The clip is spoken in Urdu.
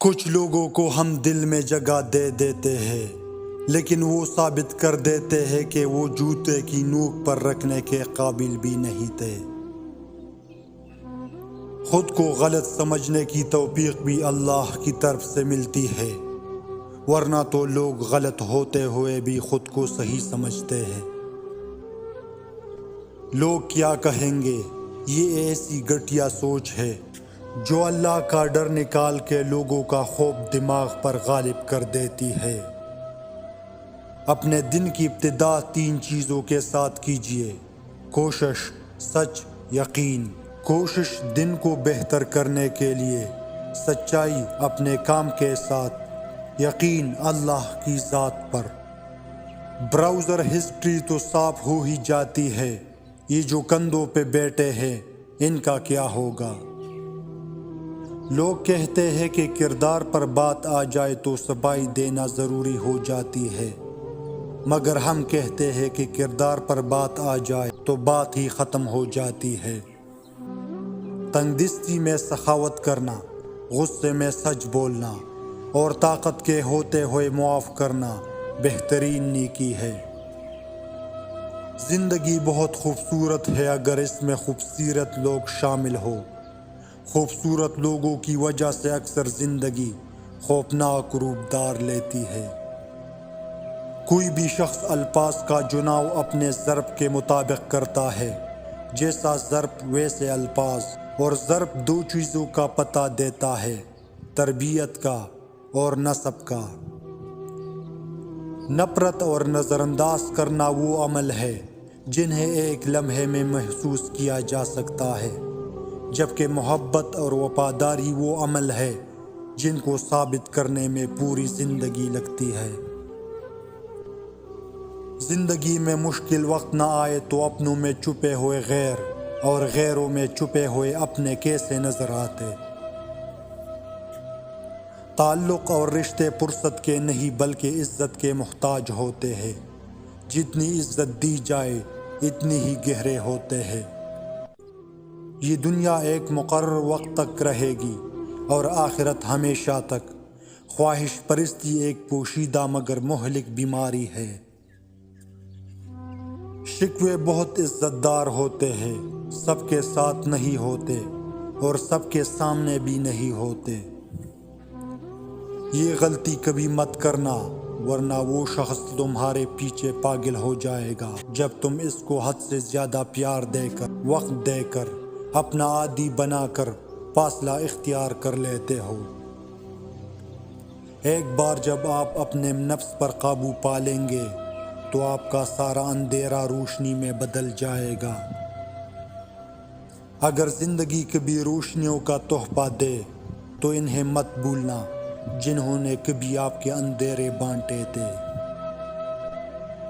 کچھ لوگوں کو ہم دل میں جگہ دے دیتے ہیں، لیکن وہ ثابت کر دیتے ہیں کہ وہ جوتے کی نوک پر رکھنے کے قابل بھی نہیں تھے۔ خود کو غلط سمجھنے کی توفیق بھی اللہ کی طرف سے ملتی ہے، ورنہ تو لوگ غلط ہوتے ہوئے بھی خود کو صحیح سمجھتے ہیں۔ لوگ کیا کہیں گے، یہ ایسی گھٹیا سوچ ہے جو اللہ کا ڈر نکال کے لوگوں کا خوف دماغ پر غالب کر دیتی ہے۔ اپنے دن کی ابتدا 3 چیزوں کے ساتھ کیجیے: کوشش، سچ، یقین۔ کوشش دن کو بہتر کرنے کے لیے، سچائی اپنے کام کے ساتھ، یقین اللہ کی ذات پر۔ براؤزر ہسٹری تو صاف ہو ہی جاتی ہے، یہ جو کندھوں پہ بیٹھے ہیں ان کا کیا ہوگا؟ لوگ کہتے ہیں کہ کردار پر بات آ جائے تو صفائی دینا ضروری ہو جاتی ہے، مگر ہم کہتے ہیں کہ کردار پر بات آ جائے تو بات ہی ختم ہو جاتی ہے۔ تنگ دستی میں سخاوت کرنا، غصے میں سچ بولنا اور طاقت کے ہوتے ہوئے معاف کرنا بہترین نیکی ہے۔ زندگی بہت خوبصورت ہے اگر اس میں خوبصورت لوگ شامل ہو۔ خوبصورت لوگوں کی وجہ سے اکثر زندگی خوفناک روپ دار لیتی ہے۔ کوئی بھی شخص الفاظ کا چناؤ اپنے ضرب کے مطابق کرتا ہے، جیسا ضرب ویسے الفاظ، اور ضرب 2 چیزوں کا پتہ دیتا ہے: تربیت کا اور نسب کا۔ نفرت اور نظر انداز کرنا وہ عمل ہے جنہیں ایک لمحے میں محسوس کیا جا سکتا ہے، جبکہ محبت اور وفاداری وہ عمل ہے جن کو ثابت کرنے میں پوری زندگی لگتی ہے۔ زندگی میں مشکل وقت نہ آئے تو اپنوں میں چھپے ہوئے غیر اور غیروں میں چھپے ہوئے اپنے کیسے نظر آتے؟ تعلق اور رشتے فرصت کے نہیں بلکہ عزت کے محتاج ہوتے ہیں۔ جتنی عزت دی جائے اتنی ہی گہرے ہوتے ہیں۔ یہ دنیا ایک مقرر وقت تک رہے گی اور آخرت ہمیشہ تک۔ خواہش پرستی ایک پوشیدہ مگر مہلک بیماری ہے۔ شکوے بہت عزت دار ہوتے ہیں، سب کے ساتھ نہیں ہوتے اور سب کے سامنے بھی نہیں ہوتے۔ یہ غلطی کبھی مت کرنا، ورنہ وہ شخص تمہارے پیچھے پاگل ہو جائے گا جب تم اس کو حد سے زیادہ پیار دے کر، وقت دے کر، اپنا عادی بنا کر فاصلہ اختیار کر لیتے ہو۔ ایک بار جب آپ اپنے نفس پر قابو پا لیں گے تو آپ کا سارا اندھیرا روشنی میں بدل جائے گا۔ اگر زندگی کبھی روشنیوں کا تحفہ دے تو انہیں مت بھولنا جنہوں نے کبھی آپ کے اندھیرے بانٹے تھے۔